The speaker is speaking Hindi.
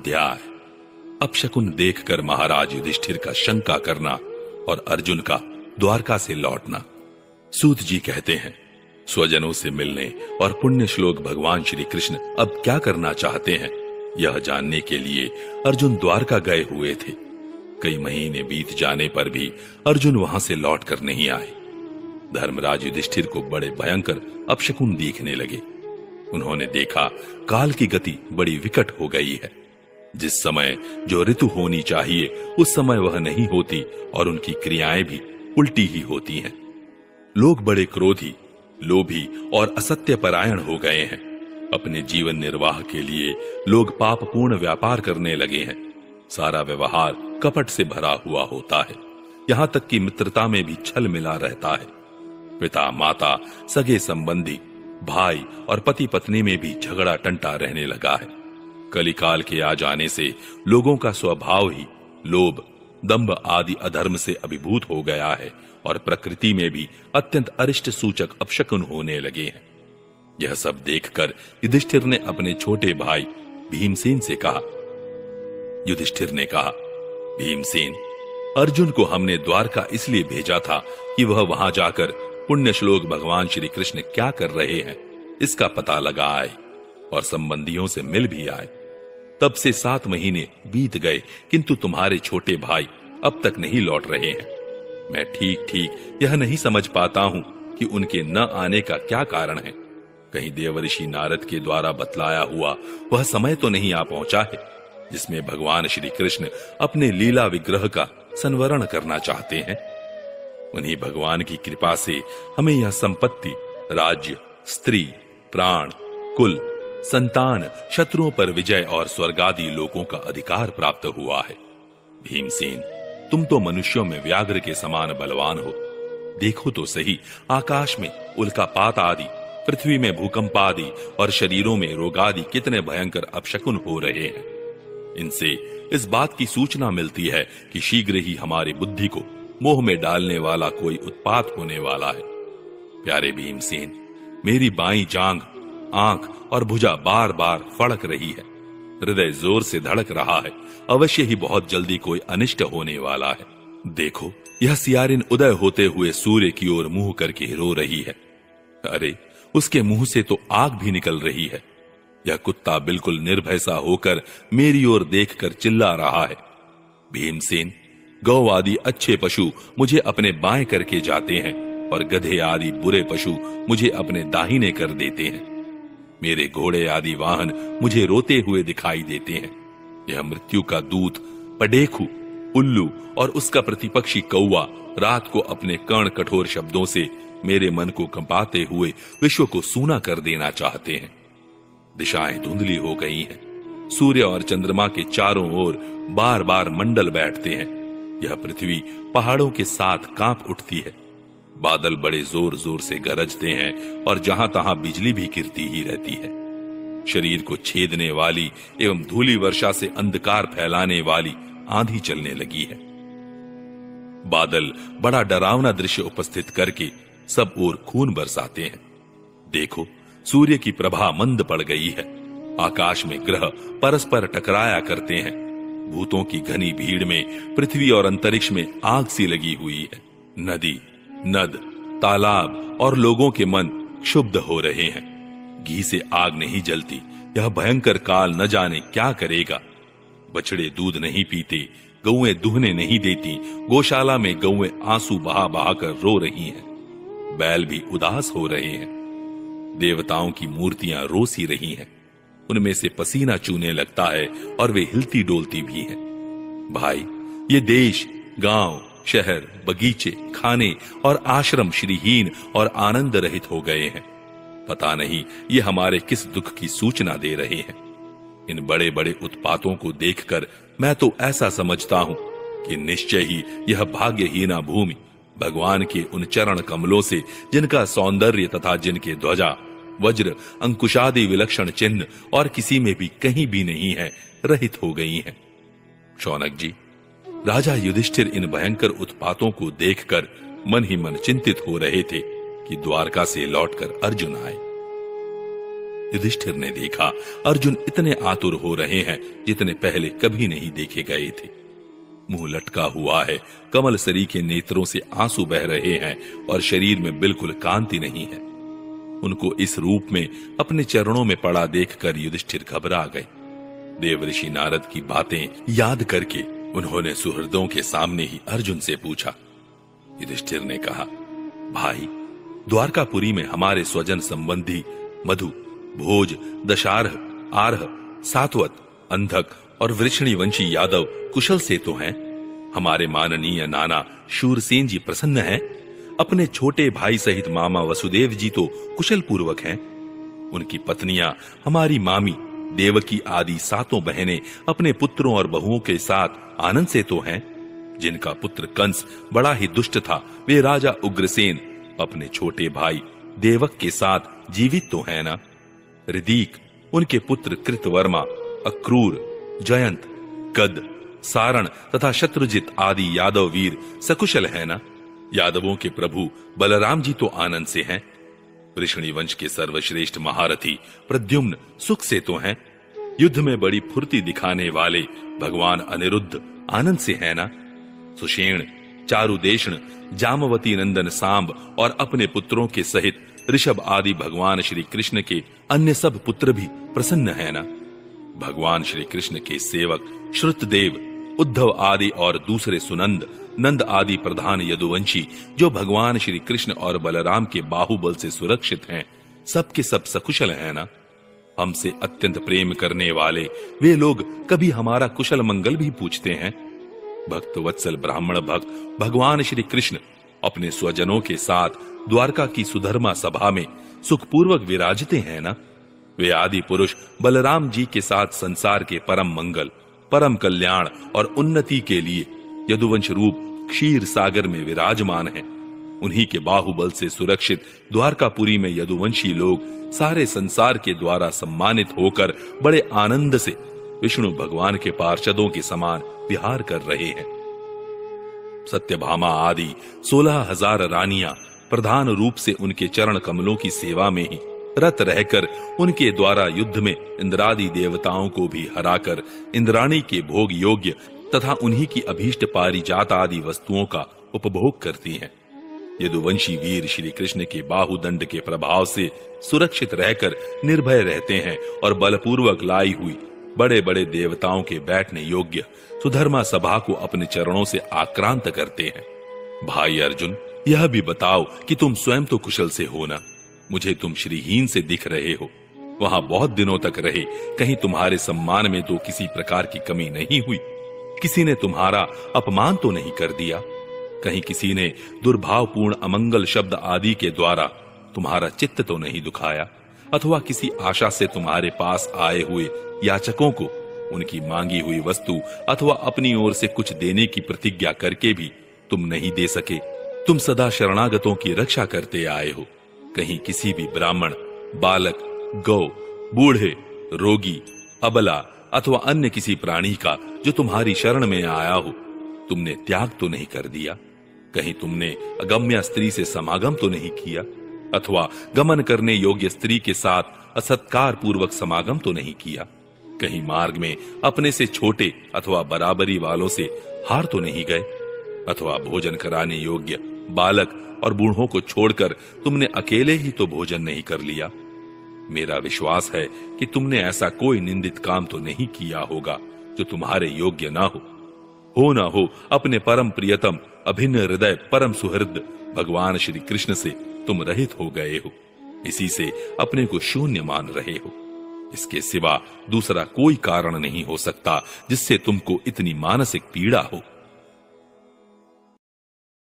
अध्याय। अपशकुन देखकर महाराज युधिष्ठिर का शंका करना और अर्जुन का द्वारका से लौटना। सूत जी कहते हैं, स्वजनों से मिलने और पुण्य श्लोक भगवान श्री कृष्ण अब क्या करना चाहते हैं, यह जानने के लिए अर्जुन द्वारका गए हुए थे। कई महीने बीत जाने पर भी अर्जुन वहां से लौट कर नहीं आए। धर्मराज युधिष्ठिर को बड़े भयंकर अपशकुन दिखने लगे। उन्होंने देखा काल की गति बड़ी विकट हो गई है। जिस समय जो ऋतु होनी चाहिए उस समय वह नहीं होती और उनकी क्रियाएं भी उल्टी ही होती हैं। लोग बड़े क्रोधी, लोभी और असत्य परायण हो गए हैं। अपने जीवन निर्वाह के लिए लोग पापपूर्ण व्यापार करने लगे हैं। सारा व्यवहार कपट से भरा हुआ होता है। यहां तक कि मित्रता में भी छल मिला रहता है। पिता माता, सगे संबंधी, भाई और पति पत्नी में भी झगड़ा टंटा रहने लगा है। कलिकाल के आ जाने से लोगों का स्वभाव ही लोभ, दंभ आदि अधर्म से अभिभूत हो गया है और प्रकृति में भी अत्यंत अरिष्ट सूचक अपशकुन होने लगे हैं। यह सब देखकर युधिष्ठिर ने अपने छोटे भाई भीमसेन से कहा। युधिष्ठिर ने कहा, भीमसेन, अर्जुन को हमने द्वारका इसलिए भेजा था कि वह वहां जाकर पुण्य श्लोक भगवान श्री कृष्ण क्या कर रहे हैं इसका पता लगा आए और संबंधियों से मिल भी आए। तब से 7 महीने बीत गए, किंतु तुम्हारे छोटे भाई अब तक नहीं लौट रहे हैं। मैं ठीक ठीक यह नहीं समझ पाता हूं कि उनके न आने का क्या कारण है। कहीं देवर्षि नारद के द्वारा बतलाया हुआ वह समय तो नहीं आ पहुंचा है जिसमें भगवान श्री कृष्ण अपने लीला विग्रह का संवरण करना चाहते हैं। उन्हीं भगवान की कृपा से हमें यह संपत्ति, राज्य, स्त्री, प्राण, कुल, संतान, शत्रुओं पर विजय और स्वर्गादि लोकों का अधिकार प्राप्त हुआ है। भीमसेन, तुम तो मनुष्यों में व्याघ्र के समान बलवान हो। देखो तो सही, आकाश में उल्कापात आदि, पृथ्वी में भूकंप आदि और शरीरों में रोगादि कितने भयंकर अपशकुन हो रहे हैं। इनसे इस बात की सूचना मिलती है कि शीघ्र ही हमारी बुद्धि को मोह में डालने वाला कोई उत्पात होने वाला है। प्यारे भीमसेन, मेरी बाईं जांघ, आंख और भुजा बार बार फड़क रही है। हृदय जोर से धड़क रहा है। अवश्य ही बहुत जल्दी कोई अनिष्ट होने वाला है। देखो, यह सियारिन उदय होते हुए सूर्य की ओर मुंह करके रो रही है। अरे, उसके मुंह से तो आग भी निकल रही है। यह कुत्ता बिल्कुल निर्भय सा होकर मेरी ओर देखकर चिल्ला रहा है। भीमसेन, गौ आदि अच्छे पशु मुझे अपने बाएं करके जाते हैं और गधे आदि बुरे पशु मुझे अपने दाहिने कर देते हैं। मेरे घोड़े आदि वाहन मुझे रोते हुए दिखाई देते हैं। यह मृत्यु का दूत पडेखु, उल्लू और उसका प्रतिपक्षी कौवा रात को अपने कर्ण कठोर शब्दों से मेरे मन को कंपाते हुए विश्व को सूना कर देना चाहते हैं। दिशाएं धुंधली हो गई हैं। सूर्य और चंद्रमा के चारों ओर बार बार मंडल बैठते हैं। यह पृथ्वी पहाड़ों के साथ कांप उठती है। बादल बड़े जोर जोर से गरजते हैं और जहां तहां बिजली भी गिरती ही रहती है। शरीर को छेदने वाली एवं धूली वर्षा से अंधकार फैलाने वाली आंधी चलने लगी है। बादल बड़ा डरावना दृश्य उपस्थित करके सब ओर खून बरसाते हैं। देखो, सूर्य की प्रभा मंद पड़ गई है। आकाश में ग्रह परस्पर टकराया करते हैं। भूतों की घनी भीड़ में पृथ्वी और अंतरिक्ष में आग सी लगी हुई है। नदी, नद, तालाब और लोगों के मन क्षुब्ध हो रहे हैं। घी से आग नहीं जलती। यह भयंकर काल न जाने क्या करेगा। बछड़े दूध नहीं पीते, गौएं दूहने नहीं देती। गौशाला में गौएं आंसू बहा बहा कर रो रही हैं। बैल भी उदास हो रहे हैं। देवताओं की मूर्तियां रो सी रही हैं। उनमें से पसीना चूने लगता है और वे हिलती डोलती भी हैं। भाई, ये देश, गांव, शहर, बगीचे, खाने और आश्रम श्रीहीन और आनंद रहित हो गए हैं। पता नहीं ये हमारे किस दुख की सूचना दे रहे हैं। इन बड़े बड़े उत्पातों को देखकर मैं तो ऐसा समझता हूं कि निश्चय ही यह भाग्यहीना भूमि भगवान के उन चरण कमलों से, जिनका सौंदर्य तथा जिनके ध्वजा, वज्र, अंकुशादि विलक्षण चिन्ह और किसी में भी कहीं भी नहीं है, रहित हो गई हैं। शौनक जी, राजा युधिष्ठिर इन भयंकर उत्पातों को देखकर मन ही मन चिंतित हो रहे थे कि द्वारका से लौटकर अर्जुन आए। युधिष्ठिर ने देखा अर्जुन इतने आतुर हो रहे हैं जितने पहले कभी नहीं देखे गए थे। मुंह लटका हुआ है, कमल सरी के नेत्रों से आंसू बह रहे हैं और शरीर में बिल्कुल कांति नहीं है। उनको इस रूप में अपने चरणों में पड़ा देखकर युधिष्ठिर घबरा गए। देवर्षि नारद की बातें याद करके उन्होंने सुहृदों के सामने ही अर्जुन से पूछा। युधिष्ठिर ने कहा, भाई, द्वारकापुरी में हमारे स्वजन संबंधी मधु, भोज, दशारह, आरह, सात्वत, अंधक और वृषणी वंशी यादव कुशल से तो हैं। हमारे माननीय नाना शूरसेन जी प्रसन्न हैं। अपने छोटे भाई सहित मामा वसुदेव जी तो कुशल पूर्वक हैं। उनकी पत्नियां हमारी मामी देवकी आदि सातों बहनें अपने पुत्रों और बहुओं के साथ आनंद से तो हैं। जिनका पुत्र कंस बड़ा ही दुष्ट था, वे राजा उग्रसेन अपने छोटे भाई देवक के साथ जीवित तो है ना। ऋदीक, उनके पुत्र कृतवर्मा, अक्रूर, जयंत, गद, सारण तथा शत्रुजित आदि यादव वीर सकुशल है ना। यादवों के प्रभु बलराम जी तो आनंद से हैं। वृषणी वंश के सर्वश्रेष्ठ महारथी प्रद्युम्न सुख से तो हैं। युद्ध में बड़ी फुर्ती दिखाने वाले भगवान अनिरुद्ध आनंद से है ना। सुषेण, चारुदेशण, जामवती नंदन सांब और अपने पुत्रों के सहित ऋषभ आदि भगवान श्री कृष्ण के अन्य सब पुत्र भी प्रसन्न है ना। भगवान श्री कृष्ण के सेवक श्रुतदेव, उद्धव आदि और दूसरे सुनंद, नंद आदि प्रधान यदुवंशी जो भगवान श्री कृष्ण और बलराम के बाहुबल से सुरक्षित हैं, सबके सब सकुशल हैं ना। हमसे अत्यंत प्रेम करने वाले वे लोग कभी हमारा कुशल मंगल भी पूछते हैं। भक्त वत्सल ब्राह्मण भक्त भगवान श्री कृष्ण अपने स्वजनों के साथ द्वारका की सुधर्मा सभा में सुखपूर्वक विराजते हैं ना। वे आदि पुरुष बलराम जी के साथ संसार के परम मंगल, परम कल्याण और उन्नति के लिए यदुवंश रूप क्षीर सागर में विराजमान हैं। उन्हीं के बाहुबल से सुरक्षित द्वारकापुरी में यदुवंशी लोग सारे संसार के द्वारा सम्मानित होकर बड़े आनंद से विष्णु भगवान के पार्षदों के समान विहार कर रहे हैं। सत्यभामा आदि 16,000 रानियां प्रधान रूप से उनके चरण कमलों की सेवा में ही रत रहकर उनके द्वारा युद्ध में इंद्रादि देवताओं को भी हराकर इंद्राणी के भोग योग्य तथा उन्हीं की अभीष्ट पारिजात आदि वस्तुओं का उपभोग करती हैं। यदुवंशी वीर श्री कृष्ण के बाहुदंड के प्रभाव से सुरक्षित रहकर निर्भय रहते हैं और बलपूर्वक लाई हुई बड़े बड़े देवताओं के बैठने योग्य सुधर्मा सभा को अपने चरणों से आक्रांत करते हैं। भाई अर्जुन, यह भी बताओ कि तुम स्वयं तो कुशल से हो ना। मुझे तुम श्रीहीन से दिख रहे हो। वहां बहुत दिनों तक रहे, कहीं तुम्हारे सम्मान में तो किसी प्रकार की कमी नहीं हुई? किसी ने तुम्हारा अपमान तो नहीं कर दिया? कहीं किसी ने दुर्भावपूर्ण अमंगल शब्द आदि के द्वारा तुम्हारा चित्त तो नहीं दुखाया? अथवा किसी आशा से तुम्हारे पास आए हुए याचकों को उनकी मांगी हुई वस्तु अथवा अपनी ओर से कुछ देने की प्रतिज्ञा करके भी तुम नहीं दे सके? तुम सदा शरणागतों की रक्षा करते आए हो। कहीं किसी भी ब्राह्मण, बालक, गौ, बूढ़े, रोगी, अबला अथवा अन्य किसी प्राणी का जो तुम्हारी शरण में आया हो तुमने त्याग तो नहीं कर दिया? कहीं तुमने अगम्य स्त्री से समागम तो नहीं किया? अथवा गमन करने योग्य स्त्री के साथ असत्कार पूर्वक समागम तो नहीं किया? कहीं मार्ग में अपने से छोटे अथवा बराबरी वालों से हार तो नहीं गए? अथवा भोजन कराने योग्य बालक और बूढ़ों को छोड़कर तुमने अकेले ही तो भोजन नहीं कर लिया? मेरा विश्वास है कि तुमने ऐसा कोई निंदित काम तो नहीं किया होगा जो तुम्हारे योग्य ना हो ना हो अपने परम प्रियतम अभिन्न हृदय परम सुहृद भगवान श्री कृष्ण से तुम रहित हो गए हो। इसी से अपने को शून्य मान रहे हो। इसके सिवा दूसरा कोई कारण नहीं हो सकता जिससे तुमको इतनी मानसिक पीड़ा हो।